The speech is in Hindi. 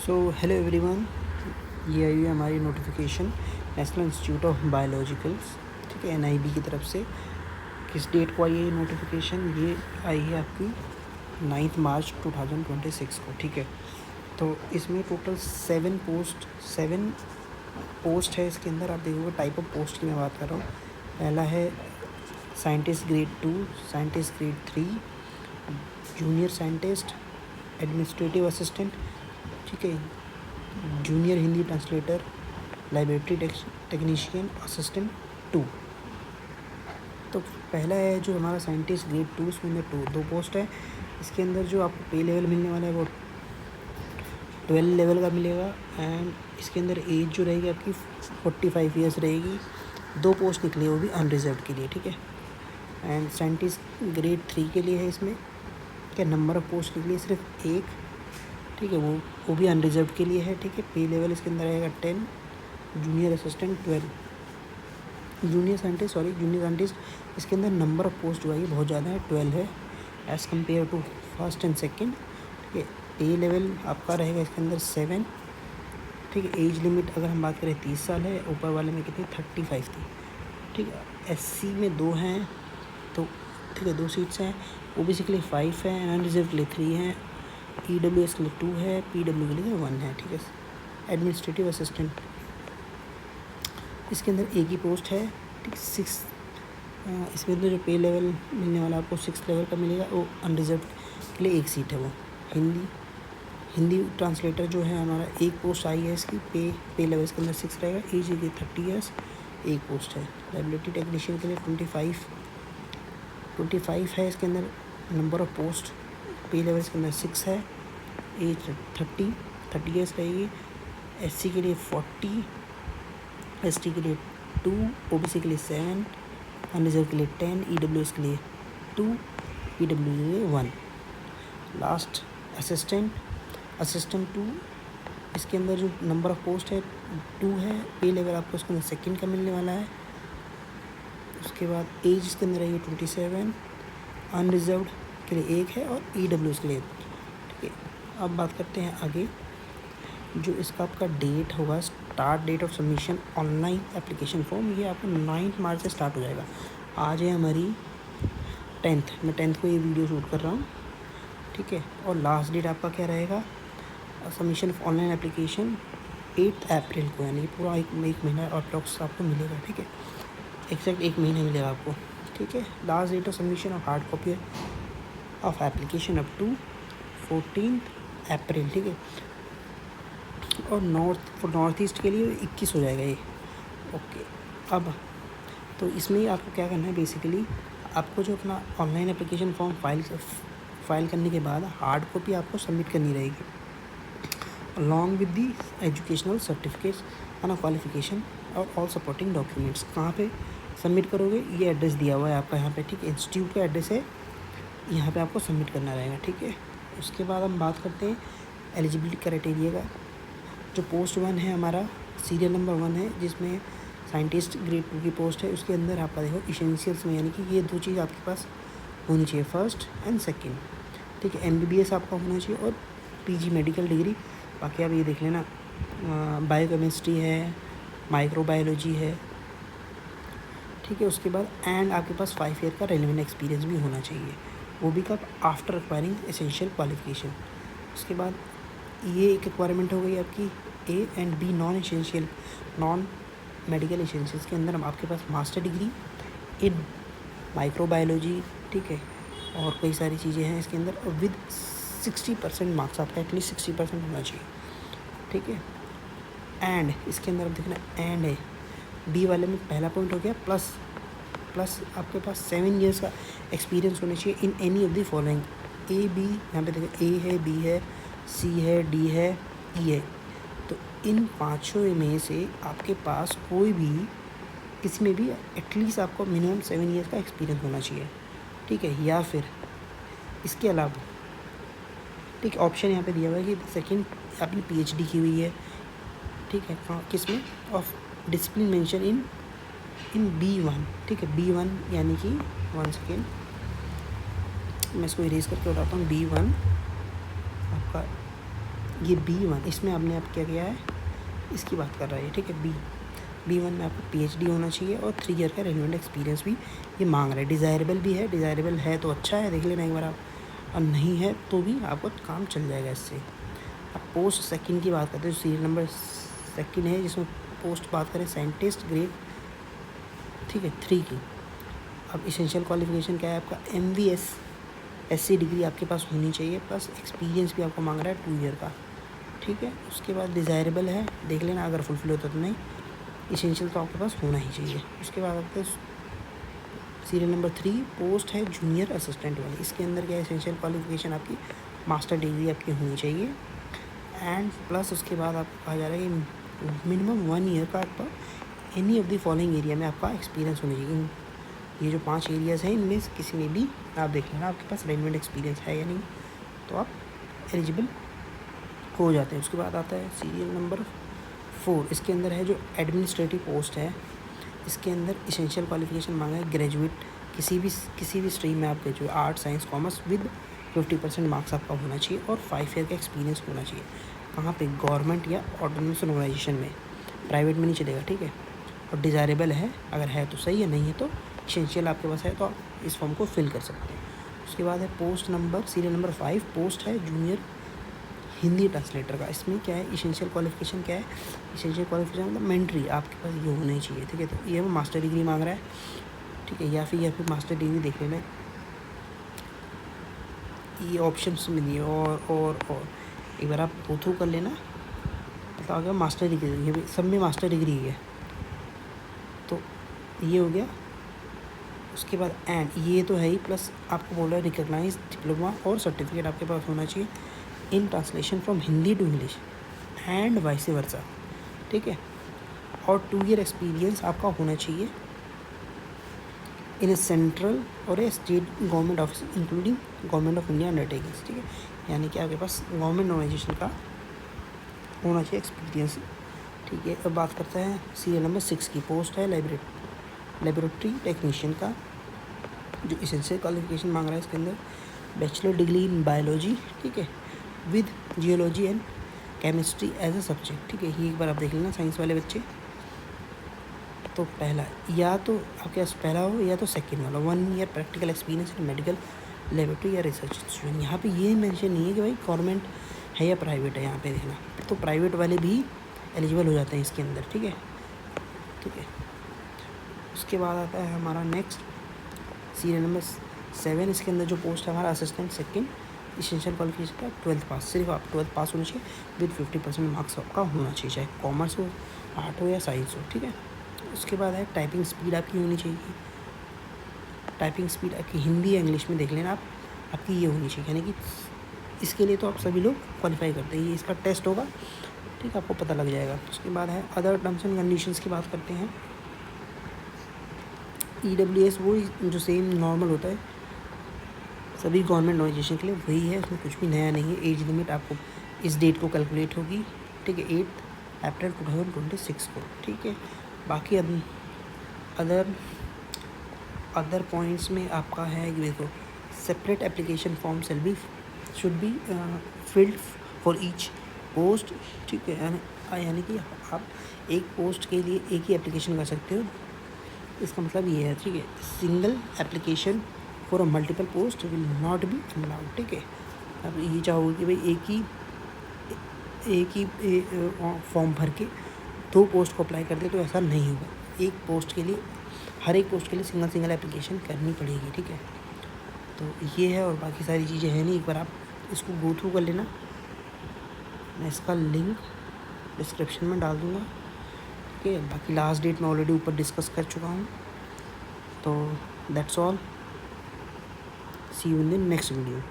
सो हेलो एवरीवन, ये आई है हमारी notification national institute of biologicals, ठीक है, NIB की तरफ से। किस डेट को आई है ये नोटिफिकेशन? ये आई है आपकी 9 मार्च 2026 को, ठीक है। तो इसमें टोटल 7 पोस्ट है इसके अंदर। आप देखोगे टाइप ऑफ पोस्ट की मैं बात कर रहा हूँ। पहला है scientist grade 2, scientist grade 3, junior scientist, administrative assistant, ठीक है, junior Hindi translator, लाइब्रेटरी technician assistant 2। तो पहला है जो हमारा साइंटिस्ट ग्रेड 2, उसमें दो पोस्ट है। इसके अंदर जो आपको पे लेवल मिलने वाला है वो 12 लेवल का मिलेगा। एंड इसके अंदर एज जो रहेगी आपकी 45 ईयर्स रहेगी। 2 पोस्ट निकली है वो भी अनरिजर्व के लिए, ठीक है। एंड साइंटिस्ट ग्रेड 3 के लिए है इसमें क्या नंबर ऑफ पोस्ट निकली है सिर्फ 1, ठीक है, वो भी अनरिजर्व के लिए है, ठीक है। पे लेवल इसके अंदर आएगा 10, जूनियर असिस्टेंट 12, जूनियर साइंटिस्ट इसके अंदर नंबर ऑफ पोस्ट जो है ये बहुत ज़्यादा है, 12 है as compare to first and second, ठीक है। पे लेवल आपका रहेगा इसके अंदर 7, ठीक है। एज लिमिट अगर हम बात करें 30 साल है, ऊपर वाले में कितनी 35 थी, ठीक है। SC में 2 हैं, तो ठीक है 2 सीट्स हैं। OBC के लिए 5 है, अनरिजर्व के लिए 3 हैं, EWS के लिए 2 है, PW के लिए 1 है, ठीक है। एडमिनिस्ट्रेटिव असिस्टेंट इसके अंदर एक ही पोस्ट है, ठीक। 6 इसमें अंदर जो पे लेवल मिलने वाला आपको 6 लेवल का मिलेगा, वो अनरिजर्व के लिए 1 सीट है। वो हिंदी ट्रांसलेटर जो है हमारा, एक पोस्ट आई है इसकी। पे लेवल इसके अंदर 6 रहेगा। एज है 30 ईयर्स, एक पोस्ट है। लाइब्रेटरी टेक्नीशियन के लिए 25 है इसके अंदर नंबर ऑफ पोस्ट। पे लेवल इसके अंदर 6 है। एज 30 ईयर्स रहेगी। SC के लिए 40, ST के लिए 2, OBC के लिए 7, अनरिजर्व के लिए 10, EWS के लिए 2, PW के लिए 1। लास्ट असिस्टेंट 2, इसके अंदर जो नंबर ऑफ पोस्ट है 2 है। पे लेवल आपको इसके अंदर सेकेंड का मिलने वाला है। उसके बाद एज इसके अंदर है 27, अनरिजर्व के लिए 1 है और EWS के लिए, ठीक है। अब बात करते हैं आगे। जो इसका आपका डेट होगा, start date of submission online application form, ये आपको 9 मार्च से स्टार्ट हो जाएगा। आज है हमारी 10th, मैं 10th को ये वीडियो शूट कर रहा हूँ, ठीक है। और लास्ट डेट आपका क्या रहेगा सबमिशन ऑफ ऑनलाइन एप्लीकेशन 8 अप्रैल को, यानी पूरा एक महीना अप्रॉक्स आपको मिलेगा, ठीक है। एक्जैक्ट 1 महीना मिलेगा आपको, ठीक है। Last date of submission of hard copy of application up to 14 April, ठीक है। और नॉर्थ ईस्ट के लिए 21 हो जाएगा ये, ओके। अब तो इसमें आपको क्या करना है, बेसिकली आपको जो अपना ऑनलाइन एप्लीकेशन फॉर्म फाइल करने के बाद हार्ड कॉपी आपको सबमिट करनी रहेगी along with the educational certificates and qualification और ऑल सपोर्टिंग डॉक्यूमेंट्स। कहाँ पे सबमिट करोगे? ये एड्रेस दिया हुआ है आपका यहाँ पे, ठीक है। इंस्टीट्यूट का एड्रेस है, यहाँ पे आपको सबमिट करना रहेगा, ठीक है। उसके बाद हम बात करते हैं एलिजिबिलिटी क्राइटेरिया का। जो पोस्ट 1 है हमारा, सीरियल नंबर 1 है, जिसमें साइंटिस्ट ग्रेड 2 की पोस्ट है। उसके अंदर आपका देखो इसेंशियल्स में, यानी कि ये 2 चीज़ आपके पास होनी चाहिए, फर्स्ट एंड सेकंड, ठीक है। MBBS आपका होना चाहिए और PG मेडिकल डिग्री। बाकी आप ये देख लेना, बायोकेमिस्ट्री है, माइक्रोबायोलॉजी है, ठीक है। उसके बाद एंड आपके पास 5 ईयर का रेलेवेंट एक्सपीरियंस भी होना चाहिए, वो भी कब? After requiring essential qualification. उसके बाद ये एक रिक्वायरमेंट हो गई आपकी A and B non medical essentials के अंदर आपके पास मास्टर डिग्री इन माइक्रोबायोलॉजी, ठीक है, और कई सारी चीज़ें हैं इसके अंदर, और विद 60% मार्क्स आपका एटलीस्ट 60% होना चाहिए, ठीक है। एंड इसके अंदर अब देखना एंड है, B वाले में पहला पॉइंट हो गया, प्लस आपके पास 7 ईयर्स का एक्सपीरियंस होना चाहिए in any of the following. A B, यहाँ पे देखो A है, B है, C है, D है, E है। तो इन 5 में से आपके पास कोई भी किसी में भी एटलीस्ट आपको मिनिमम 7 ईयर्स का एक्सपीरियंस होना चाहिए, ठीक है। या फिर इसके अलावा, ठीक है, ऑप्शन यहाँ पे दिया हुआ है कि सेकंड आपने PhD की हुई है, ठीक है, किस में? Of discipline mention in B1, ठीक है। B1 यानी कि 1 सेकेंड मैं इसको इरेज करके बताता हूँ। B1 आपका ये B1, इसमें आपने आप क्या किया है, इसकी बात कर रहा है, ठीक है। B1 में आपको PhD होना चाहिए और 3 ईयर का रेलिवेंट एक्सपीरियंस भी ये मांग रहा है। डिज़ायरेबल भी है, डिज़ायरेबल है तो अच्छा है, देख लेना एक बार आप, और नहीं है तो भी आपको काम चल जाएगा इससे। अब पोस्ट सेकंड की बात करते हैं, सीरियल नंबर सेकंड है, जिसमें पोस्ट बात करें साइंटिस्ट ग्रेड, ठीक है, 3 की। अब इसेंशियल क्वालिफिकेशन क्या है आपका, MVS SC डिग्री आपके पास होनी चाहिए, प्लस एक्सपीरियंस भी आपको मांग रहा है 2 ईयर का, ठीक है। उसके बाद डिज़ायरेबल है, देख लेना अगर फुलफिल होता तो नहीं, इसेंशियल तो आपके पास होना ही चाहिए। उसके बाद आपके सीरियल नंबर 3 पोस्ट है जूनियर असिस्टेंट वाली, इसके अंदर क्या इसेंशियल क्वालिफिकेशन आपकी मास्टर डिग्री आपकी होनी चाहिए, एंड प्लस उसके बाद आपको कहा जा रहा है कि मिनिमम 1 ईयर का आपका any of the following area में आपका एक्सपीरियंस होना चाहिए। ये जो 5 एरियाज़ हैं इनमें से किसी में भी आप देख लेना आपके पास रेलिवेंट एक्सपीरियंस है या नहीं, तो आप एलिजिबल हो जाते हैं। उसके बाद आता है सीरियल नंबर 4, इसके अंदर है जो एडमिनिस्ट्रेटिव पोस्ट है, इसके अंदर इसेंशियल क्वालिफिकेशन मांगा है ग्रेजुएट, किसी भी स्ट्रीम में आप graduate, art science commerce with 50% marks आपका होना चाहिए और 5 ईयर का एक्सपीरियंस होना चाहिए। कहाँ पे, गवर्नमेंट या ऑटोनोमस ऑर्गेनाइजेशन में, प्राइवेट में नहीं चलेगा, ठीक है। और डिज़ायरेबल है, अगर है तो सही है, नहीं है तो इसेंशियल आपके पास है तो आप इस फॉर्म को फिल कर सकते हैं। उसके बाद है post number serial number 5, post है जूनियर हिंदी ट्रांसलेटर का। इसमें क्या है, इसेंशियल क्वालिफिकेशन क्या है, इसेंशियल क्वालिफिकेशन मतलब मेंट्री आपके पास ये होना ही चाहिए, ठीक है। तो ये मास्टर डिग्री मांग रहा है, ठीक है, या फिर मास्टर डिग्री देख लेना, ये ऑप्शंस में दिए, और एक बार आप गो थ्रू कर लेना, मतलब अगर मास्टर डिग्री ये सब में मास्टर डिग्री है तो ये हो गया। उसके बाद एंड ये तो है ही, प्लस आपको बोल रहा है रिकॉग्नाइज डिप्लोमा और सर्टिफिकेट आपके पास होना चाहिए in translation from Hindi to English and vice versa, ठीक है। और 2 ईयर एक्सपीरियंस आपका होना चाहिए इन ए सेंट्रल और a state government office including government of India undertakings, ठीक है। यानी कि आपके पास गवर्नमेंट ऑर्गेनाइजेशन का होना चाहिए एक्सपीरियंस, ठीक है। अब बात करते हैं सीरियल नंबर 6 की, पोस्ट है लेबोरेटरी टेक्नीशियन का, जो इसेंशियल क्वालिफिकेशन मांग रहा है इसके अंदर बैचलर डिग्री इन बायोलॉजी, ठीक है, with geology and chemistry as a subject, ठीक है। ये एक बार आप देख लेना साइंस वाले बच्चे, तो पहला या तो आपके पास पहला हो या तो सेकंड वाला, 1 year practical experience in medical laboratory या रिसर्च इंस्टीट्यूट। यहाँ पे ये मेंशन नहीं है कि भाई गवर्नमेंट है या प्राइवेट है, यहाँ पे देखना, तो प्राइवेट वाले भी एलिजिबल हो जाते हैं इसके अंदर, ठीक है, ठीक है। उसके बाद आता है हमारा नेक्स्ट सीरियल नंबर 7, इसके अंदर जो पोस्ट है हमारा असिस्टेंट सेकंड, इसेंशियल क्वालिफिकेशन का 12th पास, सिर्फ आप 12th पास होना चाहिए विद 50% मार्क्स आपका होना चाहिए, चाहे कॉमर्स हो, आर्ट हो या साइंस हो, ठीक है। उसके बाद है टाइपिंग स्पीड आपकी होनी चाहिए, टाइपिंग स्पीड आपकी हिंदी या इंग्लिश में देख लेना आप, आपकी ये होनी चाहिए, यानी कि इसके लिए तो आप सभी लोग क्वालिफाई करते हैं, ये इसका टेस्ट होगा, ठीक है, आपको पता लग जाएगा। उसके बाद है अदर टर्म्स एंड कंडीशंस की बात करते हैं। EWS वो जो सेम नॉर्मल होता है सभी गवर्नमेंट ऑर्गेनाइजेशन के लिए वही है, उसमें कुछ भी नया नहीं है। एज लिमिट आपको इस डेट को कैलकुलेट होगी, ठीक है, 8 अप्रैल 2026 को, ठीक है। बाकी अदर पॉइंट्स में आपका है कि देखो separate application form should be filled for each post, ठीक है, यानी कि आप एक पोस्ट के लिए एक ही एप्लीकेशन कर सकते हो, इसका मतलब ये है, ठीक है। Single application for a multiple post will not be allowed, ठीक है। अब ये चाहोगे कि भाई एक ही फॉर्म भर के 2 पोस्ट को अप्लाई कर दे, तो ऐसा नहीं होगा, एक पोस्ट के लिए हर एक पोस्ट के लिए सिंगल एप्लीकेशन करनी पड़ेगी, ठीक है। तो ये है, और बाकी सारी चीज़ें हैं नहीं, एक बार आप इसको गो थ्रू कर लेना, मैं इसका लिंक डिस्क्रिप्शन में डाल दूँगा, ठीक है। बाकी लास्ट डेट मैं ऑलरेडी ऊपर डिस्कस कर चुका हूँ, तो that's all, see you in the next video.